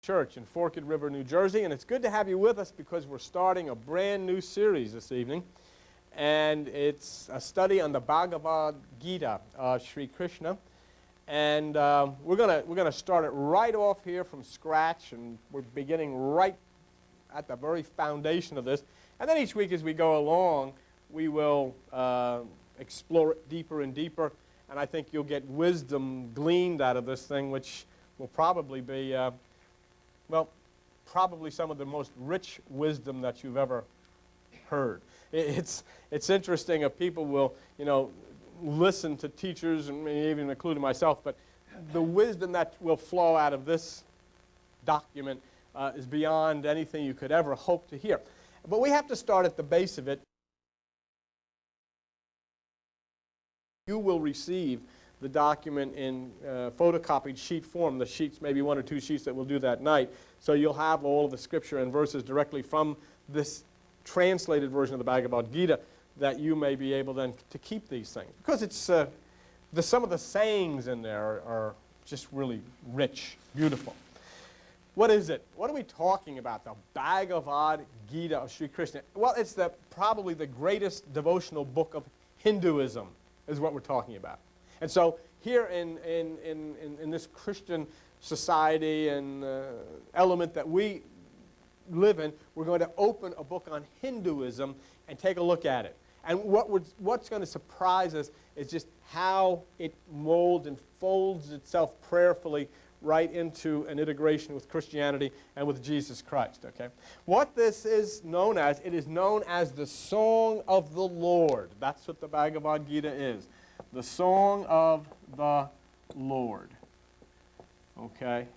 Church in Forked River, New Jersey, and it's good to have you with us because we're starting a brand new series this evening, and it's a study on the Bhagavad Gita of Sri Krishna, and we're gonna start it right off here from scratch, and we're beginning right at the very foundation of this, and then each week as we go along we will explore it deeper and deeper, and I think you'll get wisdom gleaned out of this thing, which will probably be well, probably some of the most rich wisdom that you've ever heard. It's interesting if people will, listen to teachers, and even including myself, but the wisdom that will flow out of this document is beyond anything you could ever hope to hear. But we have to start at the base of it. You will receive the document in photocopied sheet form, the sheets, maybe one or two sheets that we'll do that night. So you'll have all of the scripture and verses directly from this translated version of the Bhagavad Gita that you may be able then to keep these things. Because it's, some of the sayings in there are just really rich, beautiful. What is it? What are we talking about? The Bhagavad Gita of Sri Krishna. Well, it's probably the greatest devotional book of Hinduism is what we're talking about. And so here in this Christian society and element that we live in, we're going to open a book on Hinduism and take a look at it. And what's going to surprise us is just how it molds and folds itself prayerfully right into an integration with Christianity and with Jesus Christ. Okay? What this is known as, it is known as the Song of the Lord. That's what the Bhagavad Gita is. The Song of the Lord. Okay?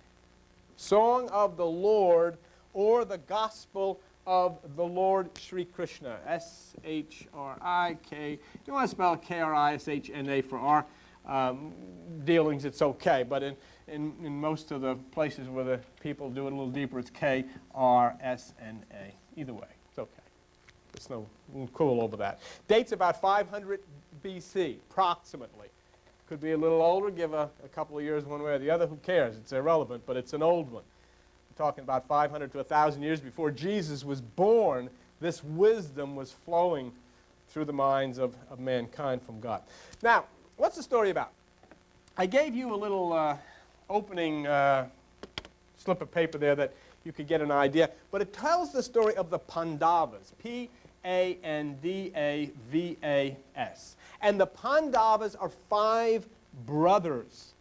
Song of the Lord, or the Gospel of the Lord Sri Krishna. S-H-R-I-K. You want to spell K-R-I-S-H-N-A for our dealings, it's okay. But in most of the places where the people do it a little deeper, it's K-R-S-N-A. Either way, it's okay. There's no cool over that. Dates about 500 BC, approximately. Could be a little older, give a couple of years one way or the other. Who cares? It's irrelevant, but it's an old one. We're talking about 500 to 1,000 years before Jesus was born. This wisdom was flowing through the minds of mankind from God. Now, what's the story about? I gave you a little opening slip of paper there that you could get an idea, but it tells the story of the Pandavas, P-A-N-D-A-V-A-S. And the Pandavas are 5 brothers.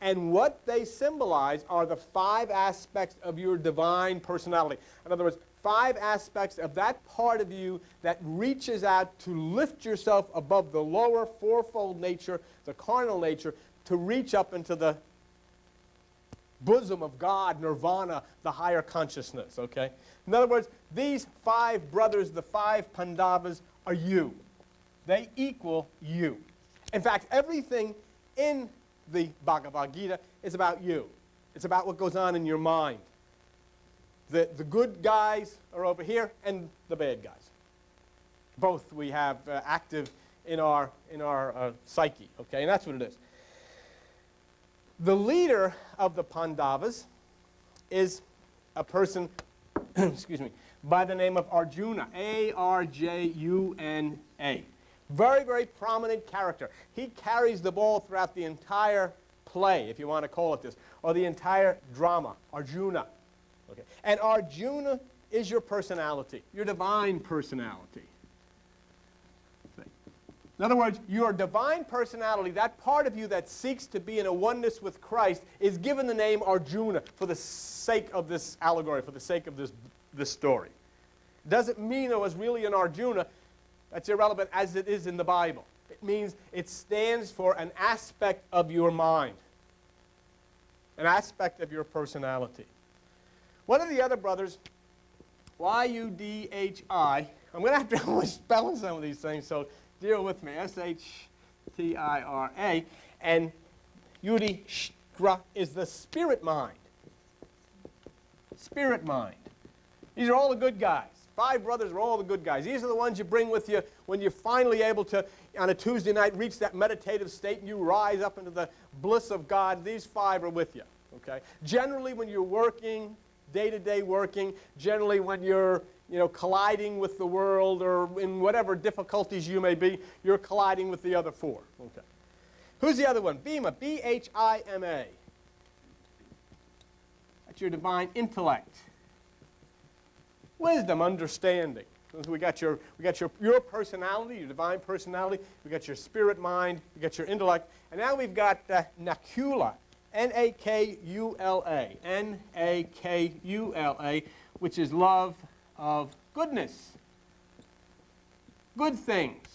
And what they symbolize are the 5 aspects of your divine personality. In other words, 5 aspects of that part of you that reaches out to lift yourself above the lower fourfold nature, the carnal nature, to reach up into the bosom of God, nirvana, the higher consciousness, okay? In other words, these 5 brothers, the 5 Pandavas, are you. They equal you. In fact, everything in the Bhagavad Gita is about you. It's about what goes on in your mind. The good guys are over here, and the bad guys. Both we have active in our psyche, okay? And that's what it is. The leader of the Pandavas is a person, excuse me, by the name of Arjuna, A-R-J-U-N-A. Very, very prominent character. He carries the ball throughout the entire play, if you want to call it this, or the entire drama, Arjuna. Okay. And Arjuna is your personality, your divine personality. In other words, your divine personality, that part of you that seeks to be in a oneness with Christ, is given the name Arjuna for the sake of this allegory, for the sake of this story. It doesn't mean there was really an Arjuna. That's irrelevant as it is in the Bible. It means it stands for an aspect of your mind, an aspect of your personality. One of the other brothers, Y-U-D-H-I, I'm going to have to spell some of these things, so deal with me, S-H-T-I-R-A, and Yudhishthira is the spirit mind. Spirit mind. These are all the good guys. 5 brothers are all the good guys. These are the ones you bring with you when you're finally able to, on a Tuesday night, reach that meditative state and you rise up into the bliss of God. These 5 are with you. Okay? Generally, when you're working, day-to-day working, generally when you're colliding with the world or in whatever difficulties you may be, you're colliding with the other four. Okay. Who's the other one? Bhima, B-H-I-M-A. That's your divine intellect. Wisdom, understanding. So we got your personality, your divine personality. We got your spirit mind. We got your intellect. And now we've got Nakula, N-A-K-U-L-A, N-A-K-U-L-A, which is love of goodness, good things.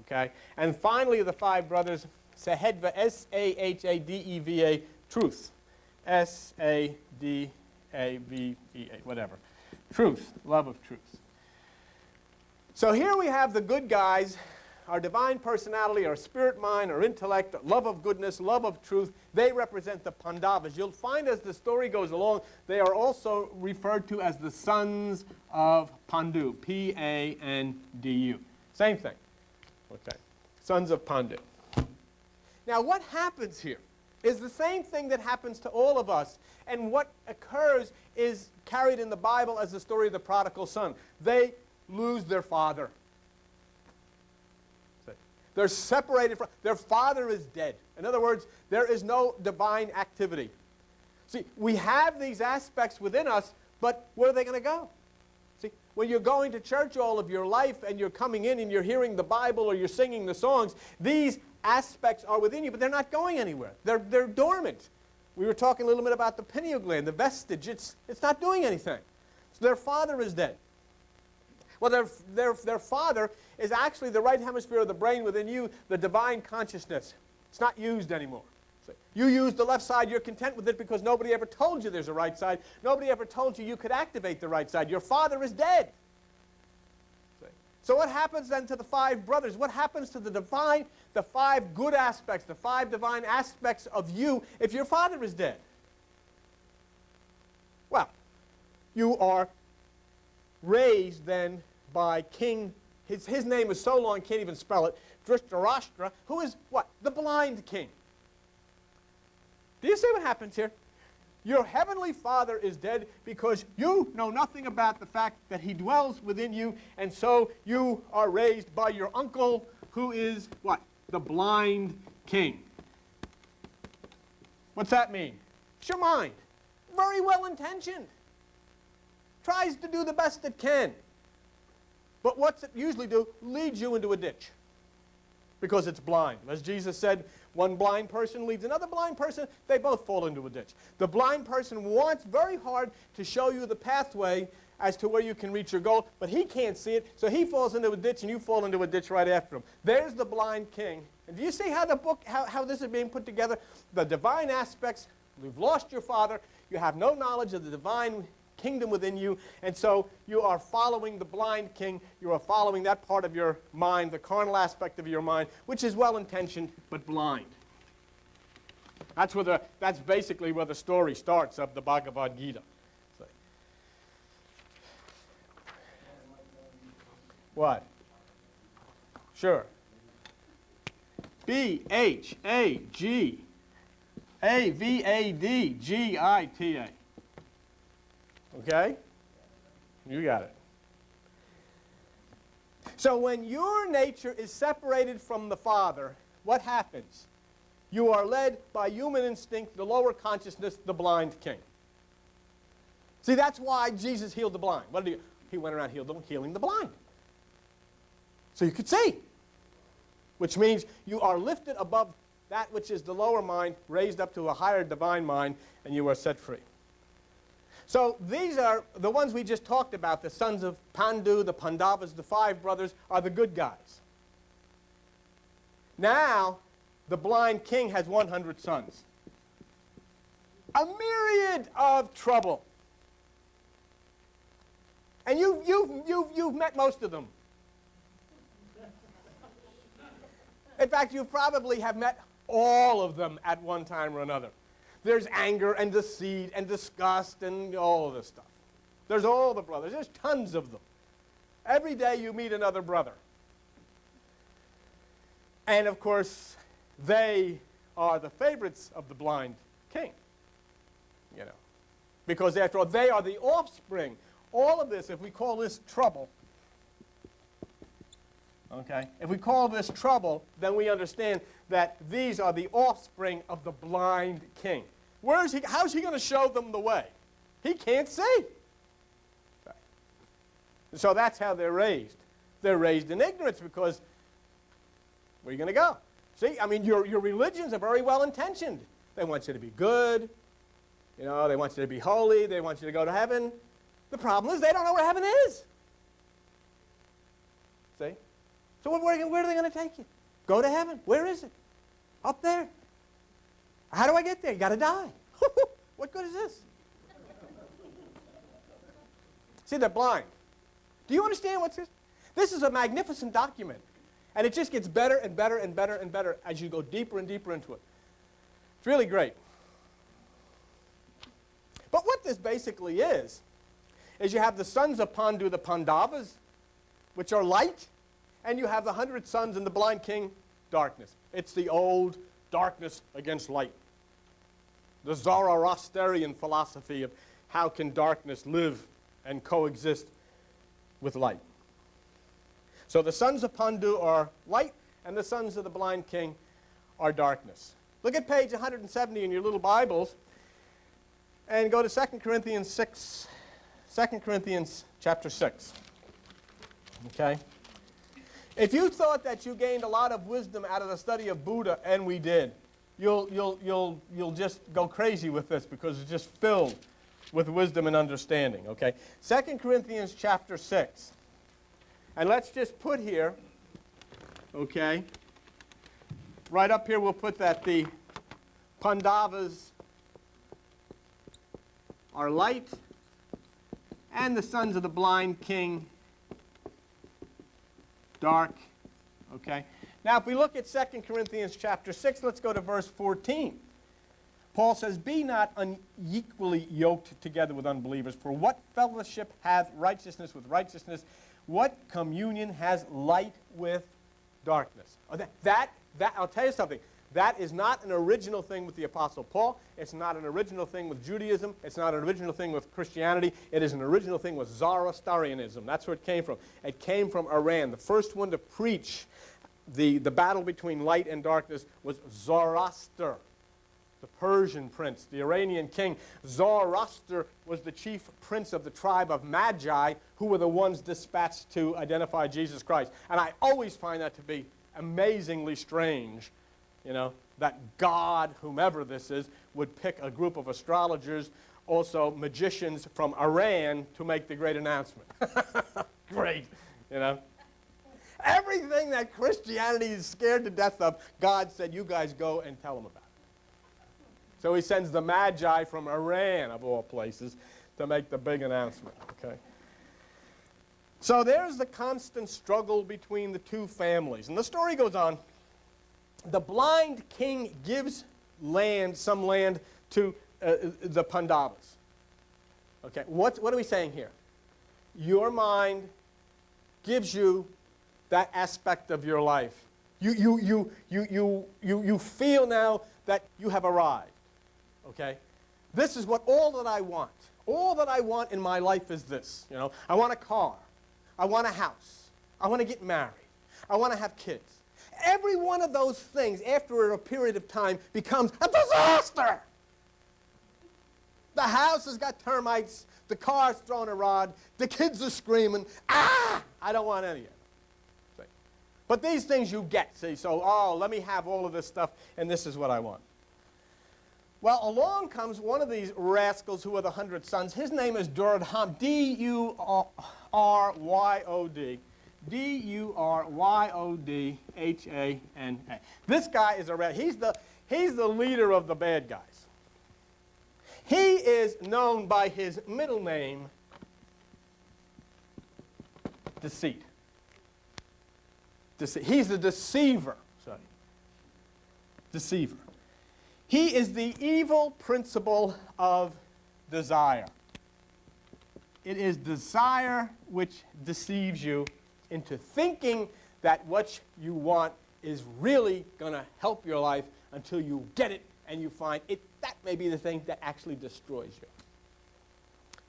Okay. And finally, the five brothers, Sahedva, S-A-H-A-D-E-V-A, truth, S-A-D-A-V-E-A, whatever. Truth, love of truth. So here we have the good guys, our divine personality, our spirit mind, our intellect, love of goodness, love of truth. They represent the Pandavas. You'll find as the story goes along, they are also referred to as the sons of Pandu, P-A-N-D-U. Same thing. Okay. Sons of Pandu. Now what happens here is the same thing that happens to all of us. And what occurs is carried in the Bible as the story of the prodigal son. They lose their father. They're separated from, their father is dead. In other words, there is no divine activity. See, we have these aspects within us, but where are they going to go? See, when you're going to church all of your life and you're coming in and you're hearing the Bible or you're singing the songs, these aspects are within you, but they're not going anywhere. They're dormant. We were talking a little bit about the pineal gland, the vestige. It's not doing anything. So their father is dead. Well, their father is actually the right hemisphere of the brain within you, the divine consciousness. It's not used anymore. So you use the left side, you're content with it because nobody ever told you there's a right side. Nobody ever told you you could activate the right side. Your father is dead. So what happens then to the five brothers? What happens to the five good aspects, the five divine aspects of you if your father is dead? Well, you are raised then by King, his name is so long I can't even spell it, Dhritarashtra, who is what? The blind king. Do you see what happens here? Your heavenly father is dead because you know nothing about the fact that he dwells within you, and so you are raised by your uncle, who is what? The blind king. What's that mean? It's your mind. Very well intentioned. Tries to do the best it can. But what's it usually do? Leads you into a ditch. Because it's blind. As Jesus said, one blind person leads another blind person, they both fall into a ditch. The blind person wants very hard to show you the pathway as to where you can reach your goal, but he can't see it, so he falls into a ditch and you fall into a ditch right after him. There's the blind king. And do you see how the book, how this is being put together? The divine aspects, you've lost your father, you have no knowledge of the divine kingdom within you, and so you are following the blind king. You are following that part of your mind, the carnal aspect of your mind, which is well-intentioned but blind. That's basically where the story starts of the Bhagavad Gita. So. What? Sure. B-H-A-G-A-V-A-D-G-I-T-A. Okay? You got it. So when your nature is separated from the Father, what happens? You are led by human instinct, the lower consciousness, the blind king. See, that's why Jesus healed the blind. What did he went around healing the blind. So you could see. Which means you are lifted above that which is the lower mind, raised up to a higher divine mind, and you are set free. So these are the ones we just talked about, the sons of Pandu, the Pandavas, the five brothers, are the good guys. Now, the blind king has 100 sons. A myriad of trouble. And you've met most of them. In fact, you probably have met all of them at one time or another. There's anger and deceit and disgust and all of this stuff. There's all the brothers. There's tons of them. Every day you meet another brother. And of course, they are the favorites of the blind king. you know. Because after all, they are the offspring. All of this, if we call this trouble, okay, if we call this trouble, then we understand that these are the offspring of the blind king. Where is he? How's he going to show them the way? He can't see. So that's how they're raised. They're raised in ignorance because where are you going to go? See, I mean, your religions are very well intentioned. They want you to be good. You know, they want you to be holy. They want you to go to heaven. The problem is they don't know where heaven is. See? So where are they going to take you? Go to heaven. Where is it? Up there. How do I get there? You got to die. What good is this? See, they're blind. Do you understand what's this? This is a magnificent document. And it just gets better and better and better and better as you go deeper and deeper into it. It's really great. But what this basically is you have the sons of Pandu, the Pandavas, which are light, and you have the 100 sons and the blind king, darkness. It's the old darkness against light. The Zoroastrian philosophy of how can darkness live and coexist with light. So the sons of Pandu are light, and the sons of the blind king are darkness. Look at page 170 in your little Bibles, and go to 2 Corinthians 6. 2 Corinthians chapter 6. Okay? If you thought that you gained a lot of wisdom out of the study of Buddha, and we did, you'll just go crazy with this because it's just filled with wisdom and understanding. Okay? 2 Corinthians chapter 6. And let's just put here, okay, right up here we'll put that the Pandavas are light and the sons of the blind king dark. Okay. Now if we look at 2 Corinthians chapter 6, let's go to verse 14. Paul says, "Be not unequally yoked together with unbelievers, for what fellowship hath righteousness with righteousness? What communion has light with darkness?" I'll tell you something. That is not an original thing with the Apostle Paul. It's not an original thing with Judaism. It's not an original thing with Christianity. It is an original thing with Zoroastrianism. That's where it came from. It came from Iran. The first one to preach the battle between light and darkness was Zoroaster, the Persian prince, the Iranian king. Zoroaster was the chief prince of the tribe of Magi, who were the ones dispatched to identify Jesus Christ. And I always find that to be amazingly strange, you know, that God, whomever this is, would pick a group of astrologers, also magicians from Iran, to make the great announcement. Great, you know. Everything that Christianity is scared to death of, God said, you guys go and tell them about it. So he sends the Magi from Iran, of all places, to make the big announcement. Okay. So there's the constant struggle between the two families. And the story goes on. The blind king gives some land to the Pandavas. Okay, what are we saying here? Your mind gives you that aspect of your life. You feel now that you have arrived. Okay? This is all that I want. All that I want in my life is this. You know, I want a car. I want a house. I want to get married. I want to have kids. Every one of those things, after a period of time, becomes a disaster. The house has got termites. The car's throwing a rod. The kids are screaming. Ah! I don't want any of it. See? But these things you get. See, so, oh, let me have all of this stuff, and this is what I want. Well, along comes one of these rascals who are the 100 sons. His name is Durudhan, D-U-R-Y-O-D. D-U-R-Y-O-D-H-A-N-A. This guy is he's the leader of the bad guys. He is known by his middle name, Deceit. He's the deceiver. Sorry. Deceiver. He is the evil principle of desire. It is desire which deceives you into thinking that what you want is really going to help your life until you get it and you find that may be the thing that actually destroys you.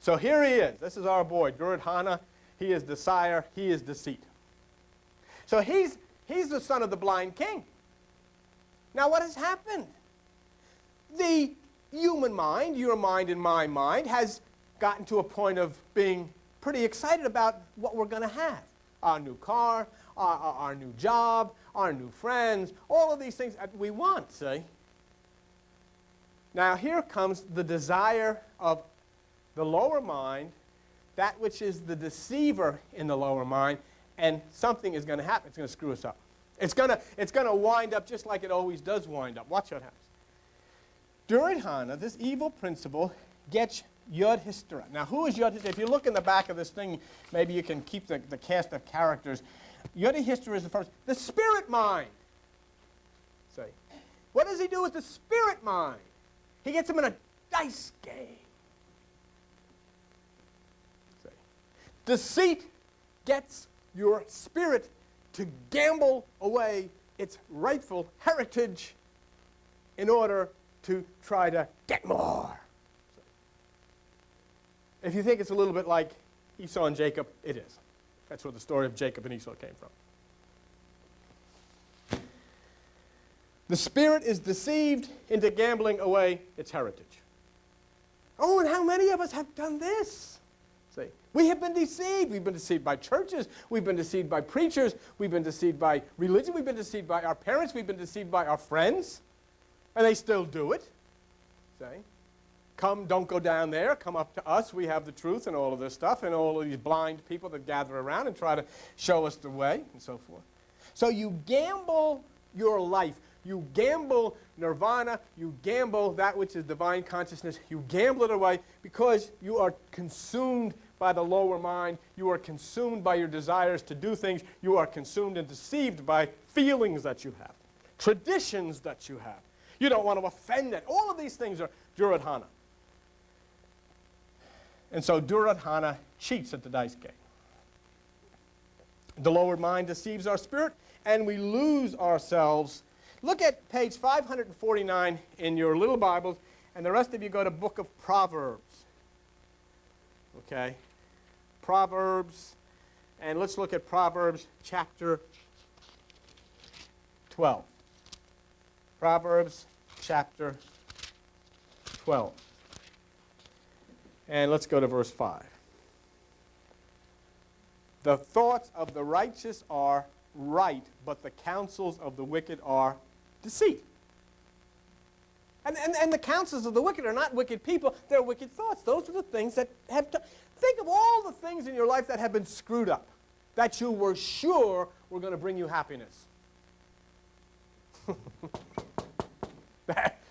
So here he is. This is our boy, Duryodhana. He is desire. He is deceit. So he's the son of the blind king. Now what has happened? The human mind, your mind and my mind, has gotten to a point of being pretty excited about what we're going to have. Our new car, our new job, our new friends, all of these things that we want, see? Now here comes the desire of the lower mind, that which is the deceiver in the lower mind, and something is going to happen. It's going to screw us up. It's going to wind up just like it always does wind up. Watch what happens. Duryodhana, this evil principle, gets Yudhishthira. Now, who is Yudhishthira? If you look in the back of this thing, maybe you can keep the cast of characters. Yudhishthira is the first. The spirit mind. See, what does he do with the spirit mind? He gets him in a dice game. See, deceit gets your spirit to gamble away its rightful heritage in order to try to get more. If you think it's a little bit like Esau and Jacob, it is. That's where the story of Jacob and Esau came from. The spirit is deceived into gambling away its heritage. Oh, and how many of us have done this? See, we have been deceived. We've been deceived by churches. We've been deceived by preachers. We've been deceived by religion. We've been deceived by our parents. We've been deceived by our friends. And they still do it. See? Come, don't go down there. Come up to us. We have the truth and all of this stuff, and all of these blind people that gather around and try to show us the way and so forth. So you gamble your life. You gamble nirvana. You gamble that which is divine consciousness. You gamble it away because you are consumed by the lower mind. You are consumed by your desires to do things. You are consumed and deceived by feelings that you have, traditions that you have. You don't want to offend it. All of these things are Duryodhana. And so Duryodhana cheats at the dice game. The lower mind deceives our spirit, and we lose ourselves. Look at page 549 in your little Bibles, and the rest of you go to book of Proverbs. Okay? Proverbs, and let's look at Proverbs chapter 12. Proverbs chapter 12. And let's go to verse 5. The thoughts of the righteous are right, but the counsels of the wicked are deceit. And the counsels of the wicked are not wicked people, they're wicked thoughts. Those are the things that have to... Think of all the things in your life that have been screwed up, that you were sure were going to bring you happiness.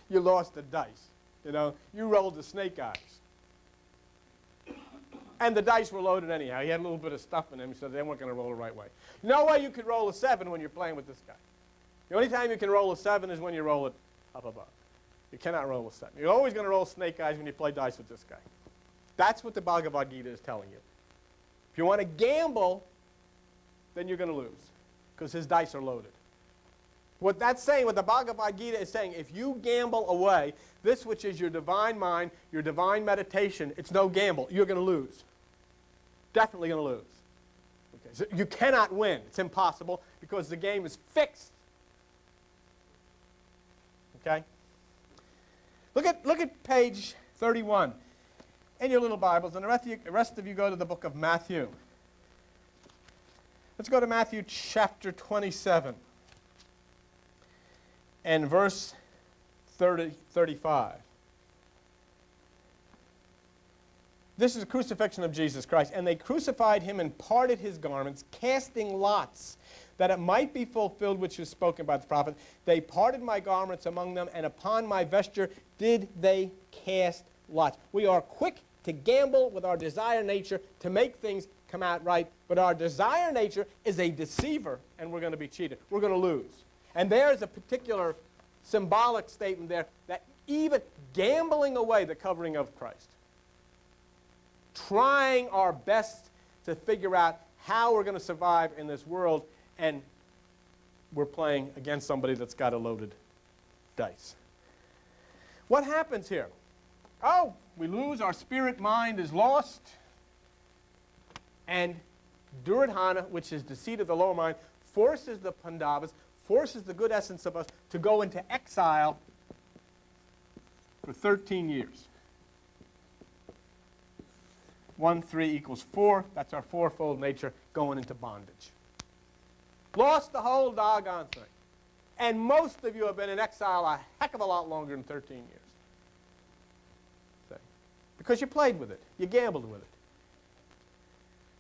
You lost the dice. You know, you rolled the snake eyes. And the dice were loaded anyhow. He had a little bit of stuff in them, so they weren't going to roll the right way. No way you could roll a 7 when you're playing with this guy. The only time you can roll a 7 is when you roll it up above. You cannot roll a 7. You're always going to roll snake eyes when you play dice with this guy. That's what the Bhagavad Gita is telling you. If you want to gamble, then you're going to lose, because his dice are loaded. What that's saying, what the Bhagavad Gita is saying, if you gamble away this which is your divine mind, your divine meditation, it's no gamble. You're going to lose. Definitely going to lose. Okay, so you cannot win. It's impossible because the game is fixed. Okay? Look at page 31 in your little Bibles, and the rest of you go to the book of Matthew. Let's go to Matthew chapter 27 and verse 35. This is the crucifixion of Jesus Christ. And they crucified him and parted his garments, casting lots, that it might be fulfilled which was spoken by the prophet. They parted my garments among them, and upon my vesture did they cast lots. We are quick to gamble with our desire nature to make things come out right, but our desire nature is a deceiver, and we're going to be cheated. We're going to lose. And there's a particular symbolic statement there that even gambling away the covering of Christ, trying our best to figure out how we're going to survive in this world, and we're playing against somebody that's got a loaded dice. What happens here? Oh, we lose, our spirit mind is lost, and Duryodhana, which is the seat of the lower mind, forces the Pandavas, forces the good essence of us to go into exile for 13 years. 1, 3 equals 4. That's our fourfold nature going into bondage. Lost the whole doggone thing. And most of you have been in exile a heck of a lot longer than 13 years. See? Because you played with it. You gambled with it.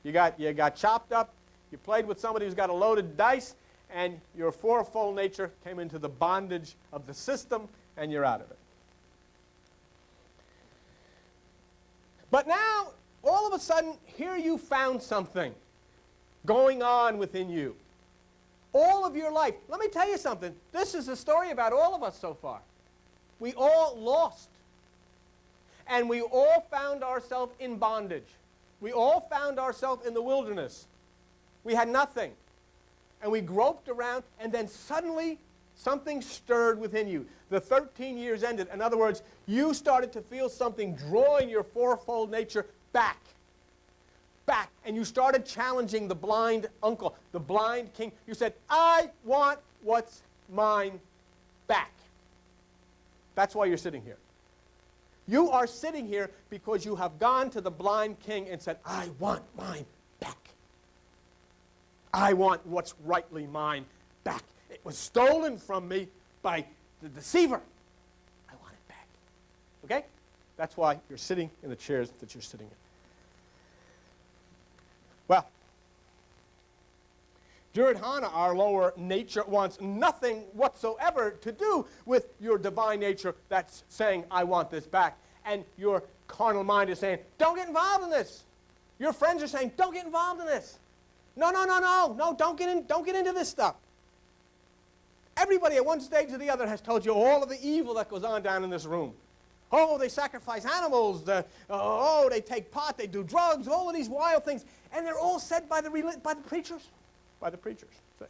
You got chopped up. You played with somebody who's got a loaded dice, and your fourfold nature came into the bondage of the system, and you're out of it. But now, all of a sudden, here you found something going on within you. All of your life. Let me tell you something. This is a story about all of us so far. We all lost. And we all found ourselves in bondage. We all found ourselves in the wilderness. We had nothing. And we groped around, and then suddenly something stirred within you. The 13 years ended. In other words, you started to feel something drawing your fourfold nature back. Back. And you started challenging the blind uncle, the blind king. You said, I want what's mine back. That's why you're sitting here. You are sitting here because you have gone to the blind king and said, I want mine back. I want what's rightly mine back. It was stolen from me by the deceiver. I want it back. Okay? That's why you're sitting in the chairs that you're sitting in. Well, Duryodhana, our lower nature, wants nothing whatsoever to do with your divine nature that's saying, I want this back. And your carnal mind is saying, don't get involved in this. Your friends are saying, don't get involved in this. No, don't get into this stuff. Everybody at one stage or the other has told you all of the evil that goes on down in this room. Oh, they sacrifice animals. Oh, they take pot. They do drugs. All of these wild things. And they're all said by the preachers. By the preachers. See?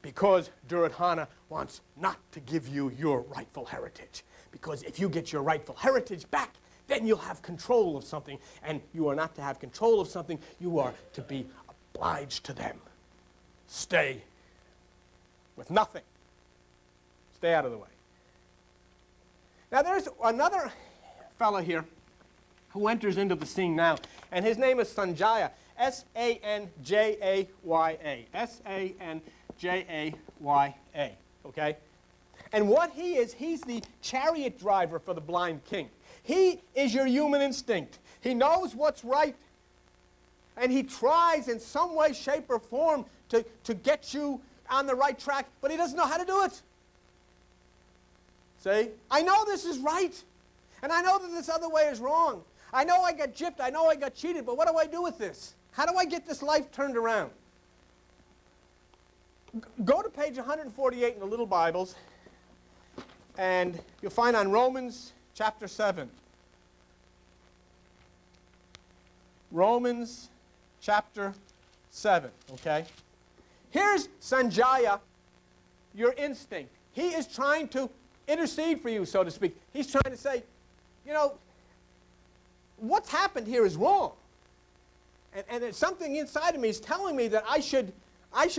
Because Duryodhana wants not to give you your rightful heritage. Because if you get your rightful heritage back, then you'll have control of something. And you are not to have control of something. You are to be obliged to them. Stay with nothing. Stay out of the way. Now, there's another fellow here who enters into the scene now, and his name is Sanjaya, S-A-N-J-A-Y-A, S-A-N-J-A-Y-A, okay? And what he is, he's the chariot driver for the blind king. He is your human instinct. He knows what's right, and he tries in some way, shape, or form to get you on the right track, but he doesn't know how to do it. See? I know this is right, and I know that this other way is wrong. I know I got gypped, I know I got cheated, but what do I do with this? How do I get this life turned around? Go to page 148 in the little Bibles, and you'll find on Romans chapter 7. Romans chapter 7, okay? Here's Sanjaya, your instinct. He is trying to intercede for you, so to speak. He's trying to say, you know, what's happened here is wrong. And it's something inside of me is telling me that I should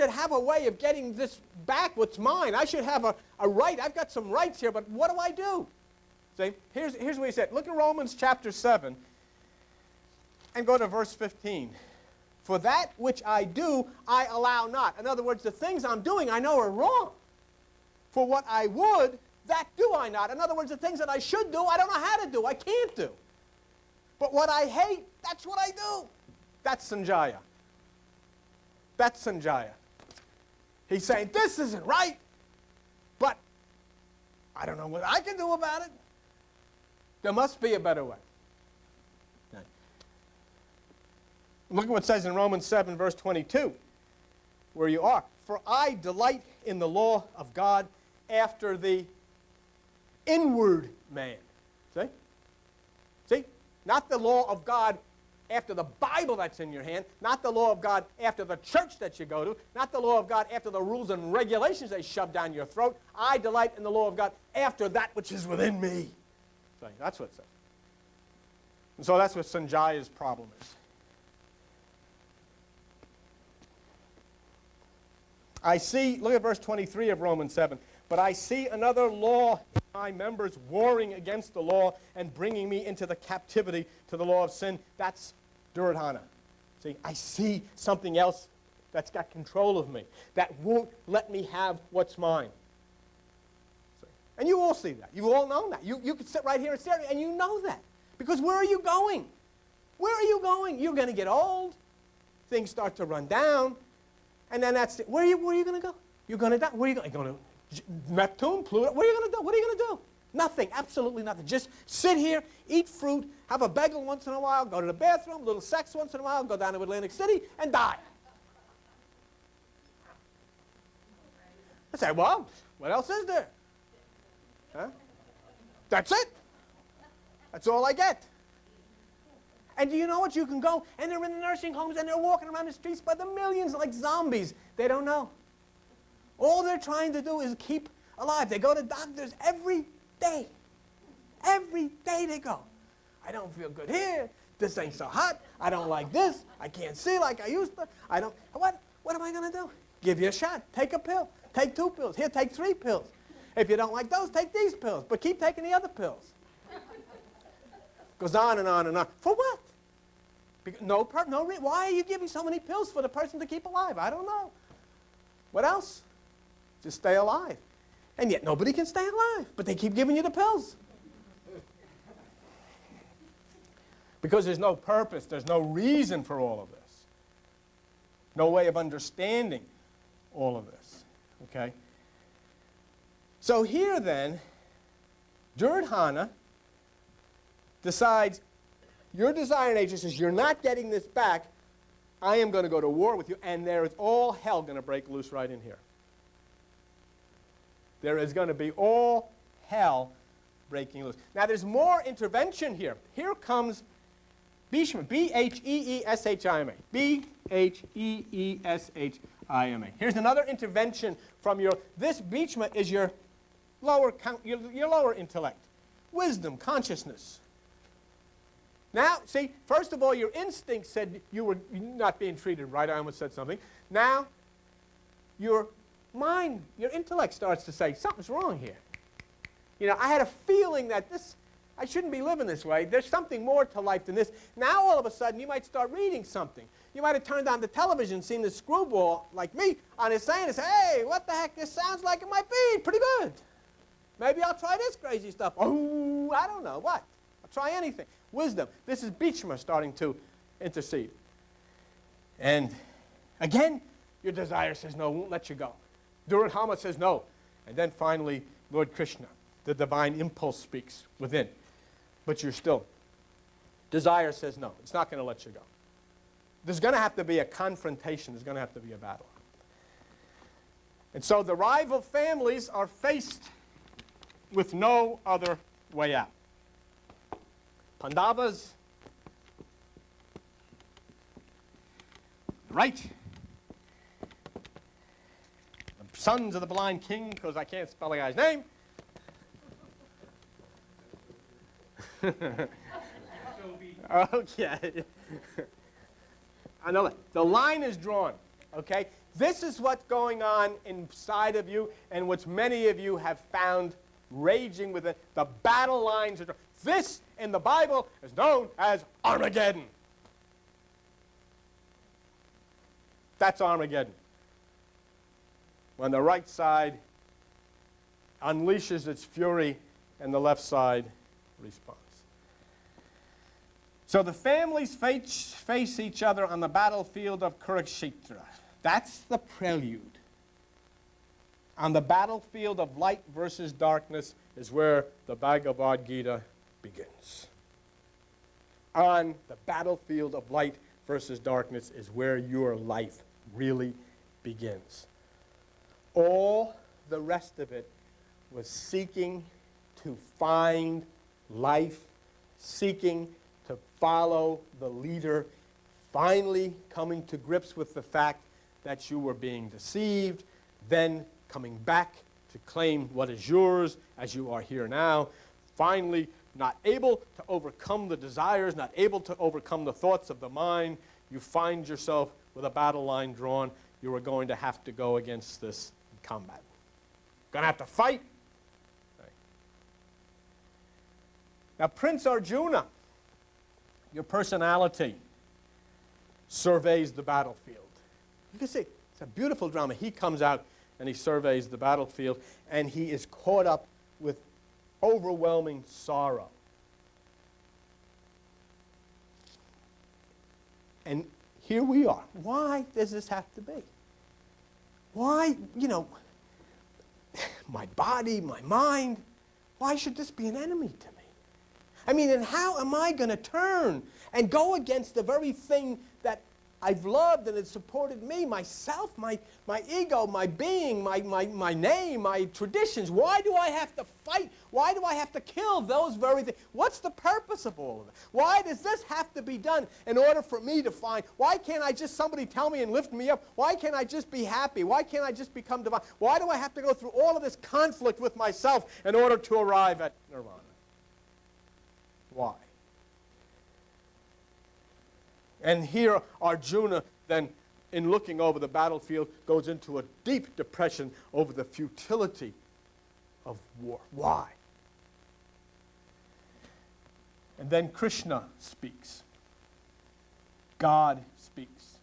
have a way of getting this back, what's mine. I should have a right. I've got some rights here, but what do I do? See, here's what he said. Look at Romans chapter 7 and go to verse 15. For that which I do, I allow not. In other words, the things I'm doing I know are wrong. For what I would, that do I not. In other words, the things that I should do, I don't know how to do. I can't do. But what I hate, that's what I do. That's Sanjaya. That's Sanjaya. He's saying, this isn't right, but I don't know what I can do about it. There must be a better way. Look at what it says in Romans 7, verse 22, where you are. For I delight in the law of God after the inward man. See? See? Not the law of God after the Bible that's in your hand, not the law of God after the church that you go to, not the law of God after the rules and regulations they shove down your throat. I delight in the law of God after that which is within me. So that's what it says. And so that's what Sanjaya's problem is. I see, look at verse 23 of Romans 7. But I see another law in my members warring against the law and bringing me into the captivity to the law of sin. That's Duryodhana. See, I see something else that's got control of me, that won't let me have what's mine. See? And you all see that. You all know that. You can sit right here and stare at it, and you know that. Because where are you going? Where are you going? You're going to get old. Things start to run down. And then that's it. Where are you going to go? You're going to die. Where are you going? You're going to Neptune, Pluto. What are you going to do? What are you going to do? Nothing. Absolutely nothing. Just sit here, eat fruit, have a bagel once in a while, go to the bathroom, a little sex once in a while, go down to Atlantic City, and die. I say, well, what else is there? Huh? That's it. That's all I get. And do you know what? You can go, and they're in the nursing homes, and they're walking around the streets by the millions like zombies. They don't know. All they're trying to do is keep alive. They go to doctors every day. Every day they go. I don't feel good here. This ain't so hot. I don't like this. I can't see like I used to. I don't. What am I going to do? Give you a shot. Take a pill. Take 2 pills. Here, take 3 pills. If you don't like those, take these pills. But keep taking the other pills. Goes on and on and on. For what? Why are you giving so many pills for the person to keep alive? I don't know. What else? Just stay alive. And yet nobody can stay alive, but they keep giving you the pills. Because there's no purpose, there's no reason for all of this. No way of understanding all of this. Okay? So here then, Duryodhana decides, your desire nature says, you're not getting this back, I am going to go to war with you, and there is all hell going to break loose right in here. There is going to be all hell breaking loose. Now, there's more intervention here. Here comes Bhishma, B-H-E-E-S-H-I-M-A. B-H-E-E-S-H-I-M-A. Here's another intervention from this Bhishma is your lower intellect, wisdom, consciousness. Now, see, first of all, your instinct said you were not being treated right. I almost said something. Now, your mind, your intellect starts to say, something's wrong here. You know, I had a feeling that I shouldn't be living this way. There's something more to life than this. Now, all of a sudden, you might start reading something. You might have turned on the television, seen the screwball like me on his saying, and say, hey, what the heck, this sounds like it might be pretty good. Maybe I'll try this crazy stuff. Oh, I don't know, what? I'll try anything. Wisdom. This is Bhishma starting to intercede. And again, your desire says no, won't let you go. Duryodhana says no. And then finally, Lord Krishna, the divine impulse speaks within. But you're still. Desire says no. It's not going to let you go. There's going to have to be a confrontation. There's going to have to be a battle. And so the rival families are faced with no other way out. Pandavas, right? The sons of the blind king, because I can't spell the guy's name. Okay. I know that. The line is drawn, okay? This is what's going on inside of you and what many of you have found raging within. The battle lines are drawn. This, in the Bible, is known as Armageddon. That's Armageddon. When the right side unleashes its fury and the left side responds. So the families face each other on the battlefield of Kurukshetra. That's the prelude. On the battlefield of light versus darkness is where the Bhagavad Gita begins. On the battlefield of light versus darkness is where your life really begins. All the rest of it was seeking to find life, seeking to follow the leader, finally coming to grips with the fact that you were being deceived, then coming back to claim what is yours as you are here now, finally not able to overcome the desires, not able to overcome the thoughts of the mind, you find yourself with a battle line drawn. You are going to have to go against this in combat. Going to have to fight. Right. Now, Prince Arjuna, your personality, surveys the battlefield. You can see it's a beautiful drama. He comes out and he surveys the battlefield, and he is caught up with overwhelming sorrow. And here we are. Why does this have to be? Why, my body, my mind, why should this be an enemy to me? I mean, and how am I going to turn and go against the very thing that I've loved and has supported me, myself, my ego, my being, my name, my traditions? Why do I have to fight? Why do I have to kill those very things? What's the purpose of all of it? Why does this have to be done in order for me to find? Why can't I just, somebody tell me and lift me up? Why can't I just be happy? Why can't I just become divine? Why do I have to go through all of this conflict with myself in order to arrive at nirvana? Why? And here Arjuna then, in looking over the battlefield, goes into a deep depression over the futility of war. Why? And then Krishna speaks. God speaks.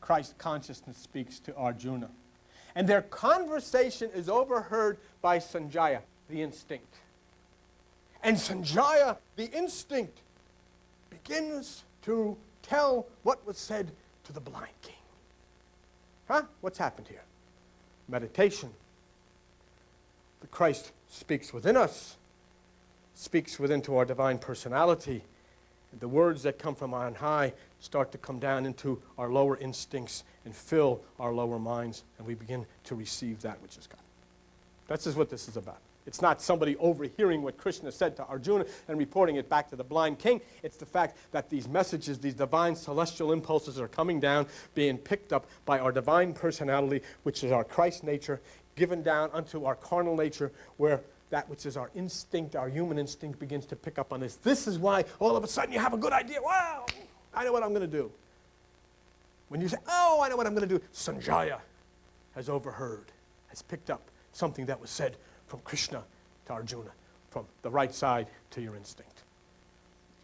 Christ consciousness speaks to Arjuna. And their conversation is overheard by Sanjaya, the instinct. And Sanjaya, the instinct, begins to tell what was said to the blind king. Huh? What's happened here? Meditation. The Christ speaks within us, speaks within to our divine personality. And the words that come from on high start to come down into our lower instincts and fill our lower minds, and we begin to receive that which is God. That's just what this is about. It's not somebody overhearing what Krishna said to Arjuna and reporting it back to the blind king. It's the fact that these messages, these divine celestial impulses are coming down, being picked up by our divine personality, which is our Christ nature, given down unto our carnal nature, where that which is our instinct, our human instinct, begins to pick up on this. This is why all of a sudden you have a good idea. Wow, I know what I'm going to do. When you say, oh, I know what I'm going to do, Sanjaya has overheard, has picked up something that was said from Krishna to Arjuna, from the right side to your instinct.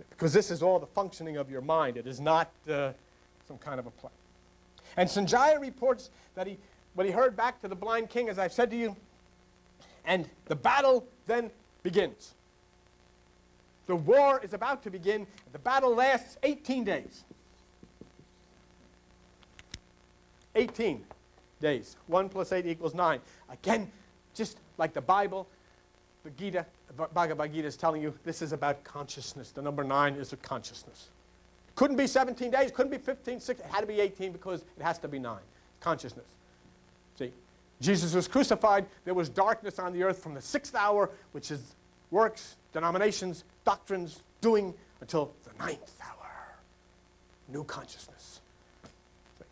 Because this is all the functioning of your mind. It is not some kind of a play. And Sanjaya reports that what he heard back to the blind king, as I've said to you, and the battle then begins. The war is about to begin. The battle lasts 18 days. 18 days. 1 plus 8 equals 9. Again, just like the Bible, the Gita, Bhagavad Gita is telling you this is about consciousness. The number 9 is a consciousness. Couldn't be 17 days, couldn't be 15, 16. It had to be 18 because it has to be 9. Consciousness. See, Jesus was crucified. There was darkness on the earth from the 6th hour, which is works, denominations, doctrines, doing, until the 9th hour. New consciousness. See,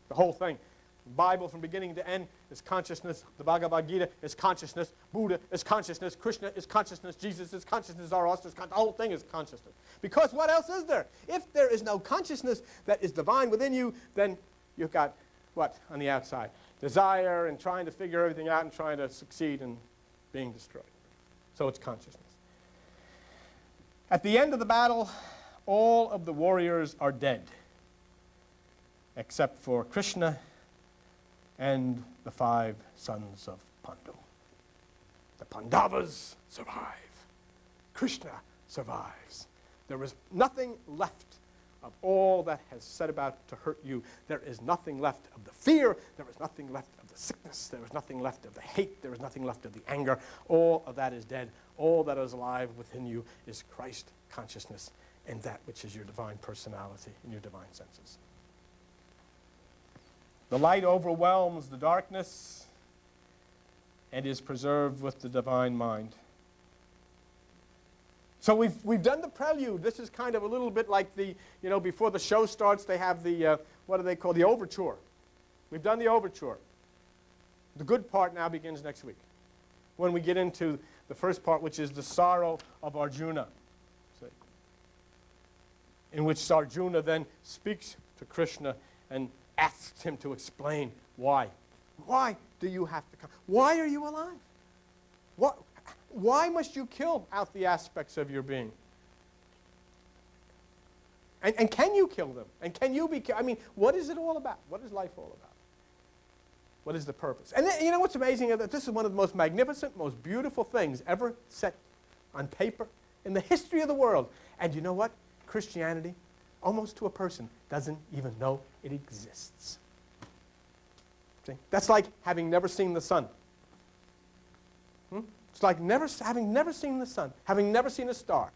the whole thing. The Bible from beginning to end is consciousness. The Bhagavad Gita is consciousness. Buddha is consciousness. Krishna is consciousness. Jesus is consciousness. Zoroaster is consciousness. The whole thing is consciousness. Because what else is there? If there is no consciousness that is divine within you, then you've got what on the outside? Desire and trying to figure everything out and trying to succeed and being destroyed. So it's consciousness. At the end of the battle, all of the warriors are dead, except for Krishna and the 5 sons of Pandu. The Pandavas survive. Krishna survives. There is nothing left of all that has set about to hurt you. There is nothing left of the fear. There is nothing left of the sickness. There is nothing left of the hate. There is nothing left of the anger. All of that is dead. All that is alive within you is Christ consciousness and that which is your divine personality and your divine senses. The light overwhelms the darkness and is preserved with the divine mind. So we've done the prelude. This is kind of a little bit like the, you know, before the show starts, they have the, what do they call, the overture. We've done the overture. The good part now begins next week, when we get into the first part, which is the sorrow of Arjuna, see, in which Arjuna then speaks to Krishna and asks him to explain why. Why do you have to come? Why are you alive? Why must you kill out the aspects of your being? And can you kill them? And can you be killed? I mean, what is it all about? What is life all about? What is the purpose? And then, you know what's amazing? That this is one of the most magnificent, most beautiful things ever set on paper in the history of the world. And you know what? Christianity, almost to a person, doesn't even know it exists. See? That's like having never seen the sun. It's like having never seen the sun, having never seen a star.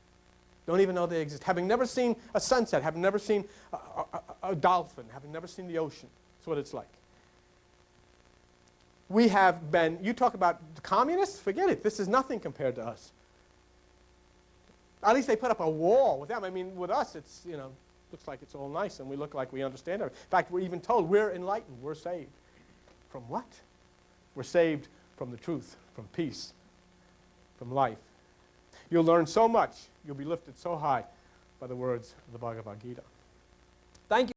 Don't even know they exist. Having never seen a sunset, having never seen a dolphin, having never seen the ocean. That's what it's like. We have been, you talk about the communists, forget it. This is nothing compared to us. At least they put up a wall with them. I mean, with us, it's, you know, looks like it's all nice and we look like we understand everything. In fact, we're even told we're enlightened, we're saved. From what? We're saved from the truth, from peace, from life. You'll learn so much. You'll be lifted so high by the words of the Bhagavad Gita. Thank you.